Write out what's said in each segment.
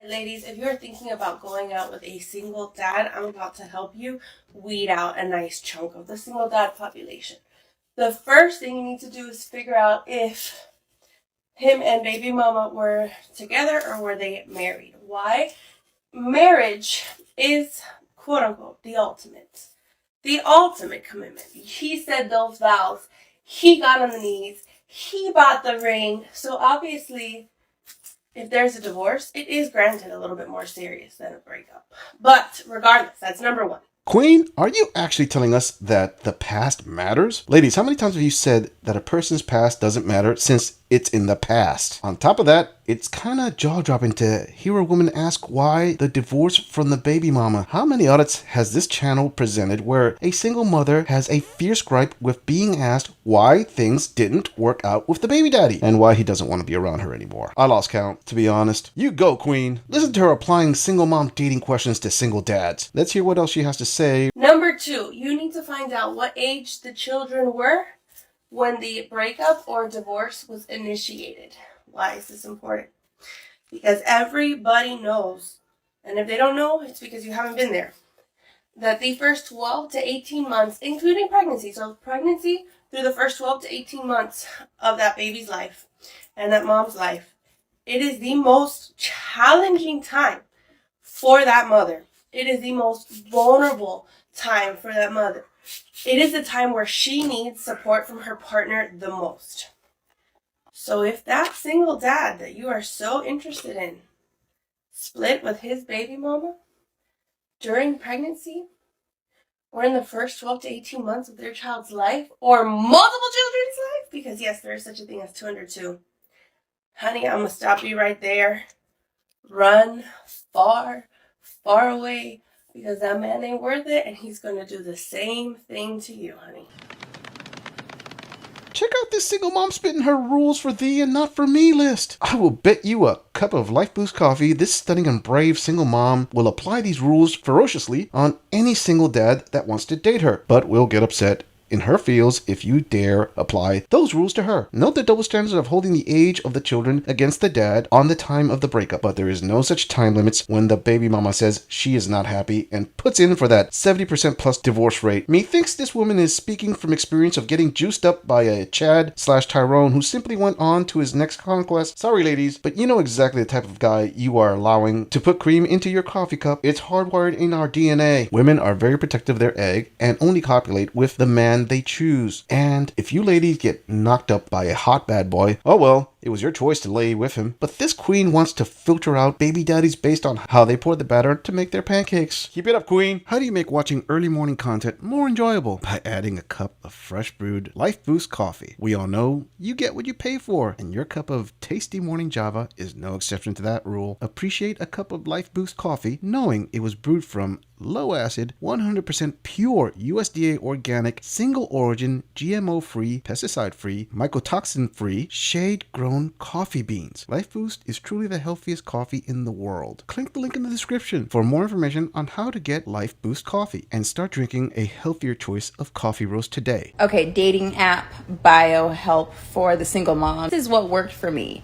Ladies, if you're thinking about going out with a single dad, I'm about to help you weed out a nice chunk of the single dad population. The first thing you need to do is figure out if him and baby mama were together or were they married. Why? Marriage is, quote unquote, the ultimate commitment. He said those vows. He got on the knees. He bought the ring. So obviously, if there's a divorce, it is granted a little bit more serious than a breakup. But regardless, that's number one. Queen, are you actually telling us that the past matters? Ladies, how many times have you said that a person's past doesn't matter since it's in the past? On top of that, it's kind of jaw-dropping to hear a woman ask why the divorce from the baby mama. How many audits has this channel presented where a single mother has a fierce gripe with being asked why things didn't work out with the baby daddy and why he doesn't want to be around her anymore? I lost count, to be honest. You go, Queen. Listen to her applying single mom dating questions to single dads. Let's hear what else she has to say. Number two, you need to find out what age the children were when the breakup or divorce was initiated. Why is this important? Because everybody knows, and if they don't know, it's because you haven't been there, that the first 12 to 18 months, including pregnancy, so pregnancy through the first 12 to 18 months of that baby's life and that mom's life, it is the most challenging time for that mother. It is the most vulnerable time for that mother. It is the time where she needs support from her partner the most. So if that single dad that you are so interested in split with his baby mama during pregnancy or in the first 12 to 18 months of their child's life or multiple children's life, because yes, there is such a thing as 202. Honey, I'm going to stop you right there. Run far away, because that man ain't worth it, and he's going to do the same thing to you, honey. Check out this single mom spitting her rules for thee and not for me list. I will bet you a cup of Life Boost coffee this stunning and brave single mom will apply these rules ferociously on any single dad that wants to date her, but will get upset in her feels if you dare apply those rules to her. Note the double standard of holding the age of the children against the dad on the time of the breakup, but there is no such time limits when the baby mama says she is not happy and puts in for that 70% plus divorce rate. Methinks this woman is speaking from experience of getting juiced up by a Chad/Tyrone who simply went on to his next conquest. Sorry ladies, but you know exactly the type of guy you are allowing to put cream into your coffee cup. It's hardwired in our DNA. Women are very protective of their egg and only copulate with the man they choose. And if you ladies get knocked up by a hot bad boy, oh well, it was your choice to lay with him. But this queen wants to filter out baby daddies based on how they pour the batter to make their pancakes. Keep it up, queen. How do you make watching early morning content more enjoyable? By adding a cup of fresh brewed Life Boost coffee. We all know you get what you pay for, and your cup of tasty morning Java is no exception to that rule. Appreciate a cup of Life Boost coffee knowing it was brewed from low acid, 100% pure USDA organic, single origin, GMO free, pesticide free, mycotoxin free, shade grown coffee beans. Life Boost is truly the healthiest coffee in the world. Click the link in the description for more information on how to get Life Boost coffee and start drinking a healthier choice of coffee roast today. Okay, dating app bio help for the single mom. This is what worked for me.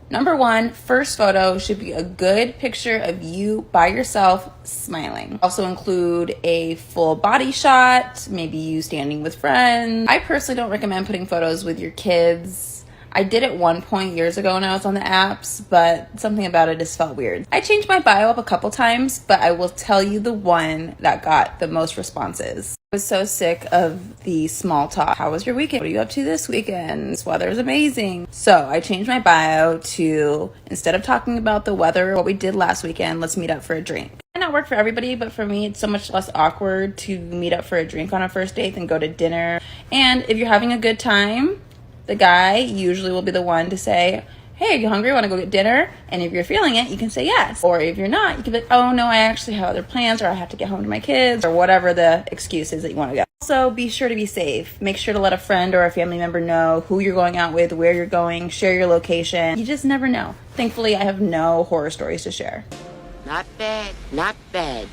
Number one, first photo should be a good picture of you by yourself smiling. Also include a full body shot, maybe you standing with friends. I personally don't recommend putting photos with your kids. I did at one point years ago when I was on the apps, but something about it just felt weird. I changed my bio up a couple times, but I will tell you the one that got the most responses. I was so sick of the small talk. How was your weekend? What are you up to this weekend? This weather is amazing. So I changed my bio to, instead of talking about the weather, what we did last weekend, let's meet up for a drink. It might not work for everybody, but for me, it's so much less awkward to meet up for a drink on a first date than go to dinner. And if you're having a good time, the guy usually will be the one to say, hey, are you hungry? Want to go get dinner? And if you're feeling it, you can say yes. Or if you're not, you can be like, oh no, I actually have other plans, or I have to get home to my kids, or whatever the excuse is that you want to go. Also, be sure to be safe. Make sure to let a friend or a family member know who you're going out with, where you're going, share your location. You just never know. Thankfully, I have no horror stories to share. Not bad, not bad.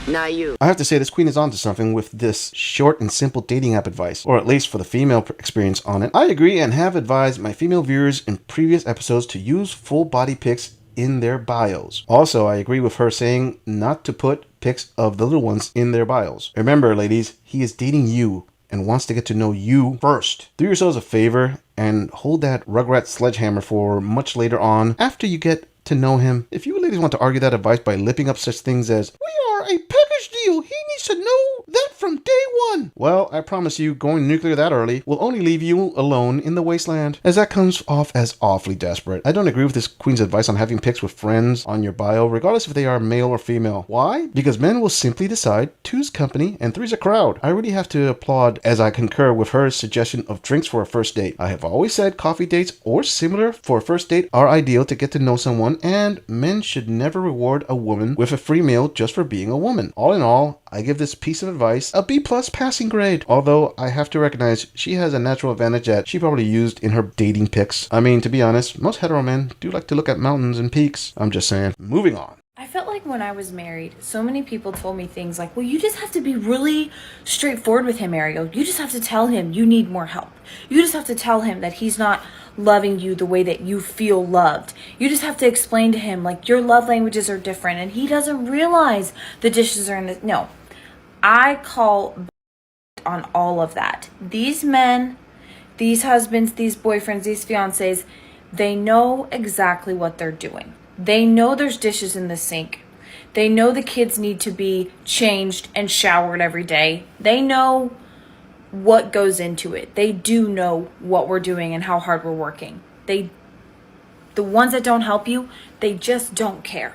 Now you. I have to say this queen is onto something with this short and simple dating app advice, or at least for the female experience on it. I agree and have advised my female viewers in previous episodes to use full body pics in their bios. Also, I agree with her saying not to put pics of the little ones in their bios. Remember, ladies, he is dating you and wants to get to know you first. Do yourselves a favor and hold that Rugrat sledgehammer for much later on after you get to know him. If you ladies want to argue that advice by lipping up such things as, "We are a package deal, he needs to know that from day one," well, I promise you, going nuclear that early will only leave you alone in the wasteland, as that comes off as awfully desperate. I don't agree with this queen's advice on having pics with friends on your bio, regardless if they are male or female. Why? Because men will simply decide two's company and three's a crowd. I really have to applaud, as I concur with her suggestion of drinks for a first date. I have always said coffee dates or similar for a first date are ideal to get to know someone, and men should never reward a woman with a free meal just for being a woman. All in all, I give this piece of advice a B+ passing grade, although I have to recognize she has a natural advantage that she probably used in her dating pics. I mean, to be honest, most hetero men do like to look at mountains and peaks. I'm just saying. Moving on. I felt like when I was married, so many people told me things like, well, you just have to be really straightforward with him, Ariel. You just have to tell him you need more help. You just have to tell him that he's not loving you the way that you feel loved. You just have to explain to him, like, your love languages are different and he doesn't realize the dishes are in the... No. I call on all of that. These men, these husbands, these boyfriends, these fiancés, they know exactly what they're doing. They know there's dishes in the sink. They know the kids need to be changed and showered every day. They know what goes into it. They do know what we're doing and how hard we're working. The ones that don't help you, they just don't care.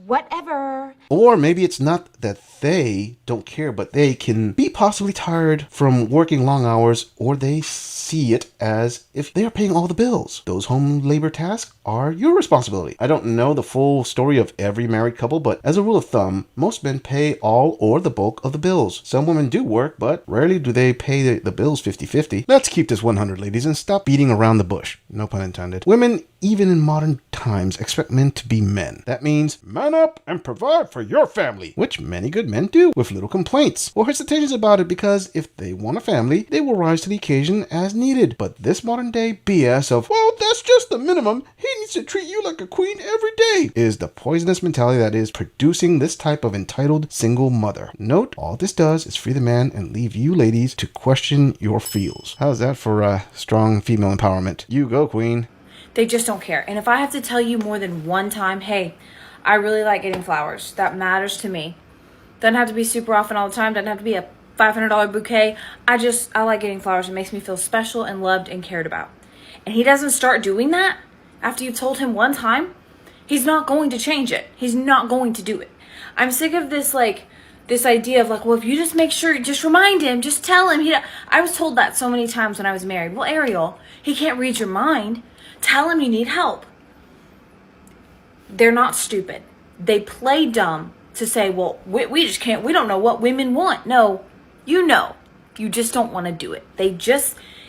Whatever. Or maybe it's not that they don't care, but they can be possibly tired from working long hours, or they see it as if they are paying all the bills. Those home labor tasks are your responsibility. I don't know the full story of every married couple, but as a rule of thumb, most men pay all or the bulk of the bills. Some women do work, but rarely do they pay the bills 50-50. Let's keep this 100, ladies, and stop beating around the bush. No pun intended. Women, even in modern times, expect men to be men. That means man up and provide for your family, which many good men do with little complaints or hesitations about it, because if they want a family, they will rise to the occasion as needed. But this modern day BS of, well, that's just the minimum, he needs to treat you like a queen every day, is the poisonous mentality that is producing this type of entitled single mother. Note, all this does is free the man and leave you ladies to question your feels. How's that for strong female empowerment? You go, queen. They just don't care. And if I have to tell you more than one time, hey, I really like getting flowers. That matters to me. Doesn't have to be super often all the time. Doesn't have to be a $500 bouquet. I like getting flowers. It makes me feel special and loved and cared about. And he doesn't start doing that after you told him one time, he's not going to change it. He's not going to do it. I'm sick of this, this idea of well, if you just make sure, just remind him, just tell him. I was told that so many times when I was married. Well, Ariel, he can't read your mind. Tell him you need help. They're not stupid. They play dumb to say, well, we just can't, we don't know what women want. No, you know. You just don't want to do it.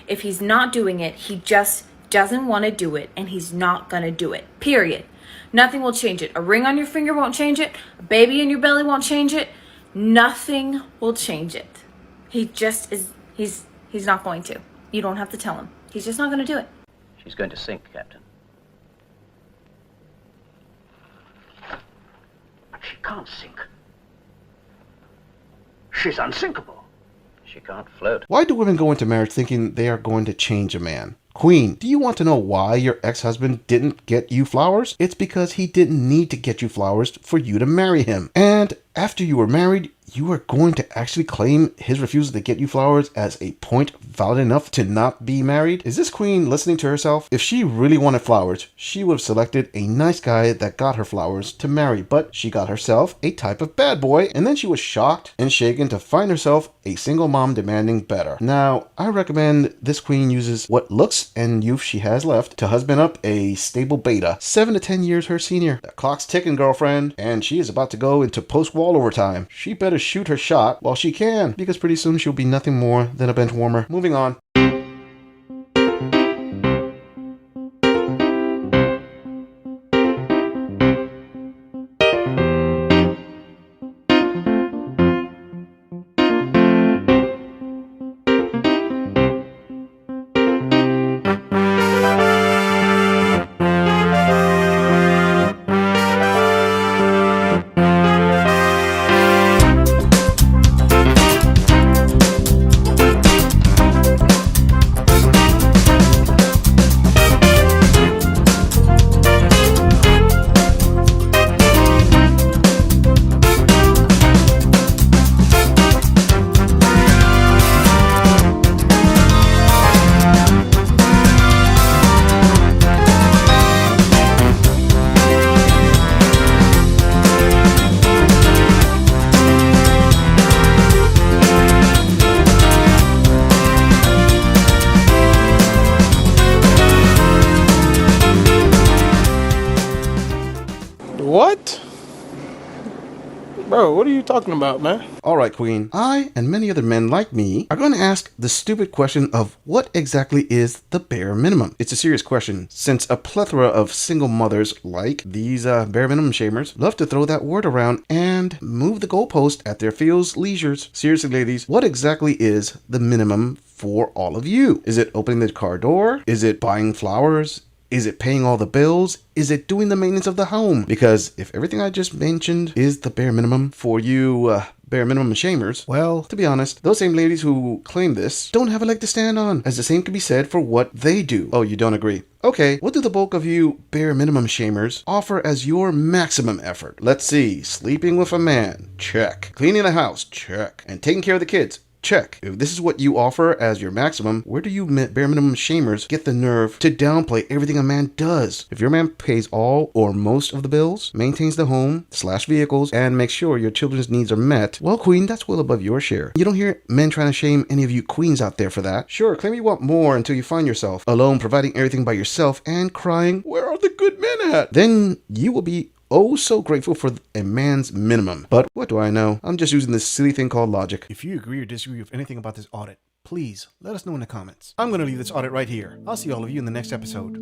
If he's not doing it, he just doesn't want to do it, and he's not going to do it. Period. Nothing will change it. A ring on your finger won't change it. A baby in your belly won't change it. Nothing will change it. He just is, he's not going to. You don't have to tell him. He's just not going to do it. She's going to sink, Captain. But she can't sink. She's unsinkable. She can't float. Why do women go into marriage thinking they are going to change a man? Queen, do you want to know why your ex-husband didn't get you flowers? It's because he didn't need to get you flowers for you to marry him. And after you were married, you are going to actually claim his refusal to get you flowers as a point valid enough to not be married? Is this queen listening to herself? If she really wanted flowers, she would have selected a nice guy that got her flowers to marry, but she got herself a type of bad boy, and then she was shocked and shaken to find herself a single mom demanding better. Now, I recommend this queen uses what looks and youth she has left to husband up a stable beta, 7 to 10 years her senior. The clock's ticking, girlfriend, and she is about to go into post-wall overtime. She better shoot her shot while she can, because pretty soon she'll be nothing more than a bench warmer. Moving on. What? Bro, what are you talking about, man? Alright, Queen, I and many other men like me are going to ask the stupid question of what exactly is the bare minimum? It's a serious question, since a plethora of single mothers like these bare minimum shamers love to throw that word around and move the goalpost at their feels leisures. Seriously, ladies, what exactly is the minimum for all of you? Is it opening the car door? Is it buying flowers? Is it paying all the bills? Is it doing the maintenance of the home? Because if everything I just mentioned is the bare minimum for you, bare minimum shamers, well, to be honest, those same ladies who claim this don't have a leg to stand on, as the same can be said for what they do. Oh, you don't agree? Okay, what do the bulk of you bare minimum shamers offer as your maximum effort? Let's see, sleeping with a man, check. Cleaning the house, check. And taking care of the kids, check. If this is what you offer as your maximum, where do you bare minimum shamers get the nerve to downplay everything a man does? If your man pays all or most of the bills, maintains the home / vehicles, and makes sure your children's needs are met, well, Queen, that's well above your share. You don't hear men trying to shame any of you queens out there for that. Sure, claim you want more until you find yourself alone providing everything by yourself and crying, "Where are the good men at?" Then you will be oh so grateful for a man's minimum. But what do I know? I'm just using this silly thing called logic. If you agree or disagree with anything about this audit, please let us know in the comments. I'm going to leave this audit right here. I'll see all of you in the next episode.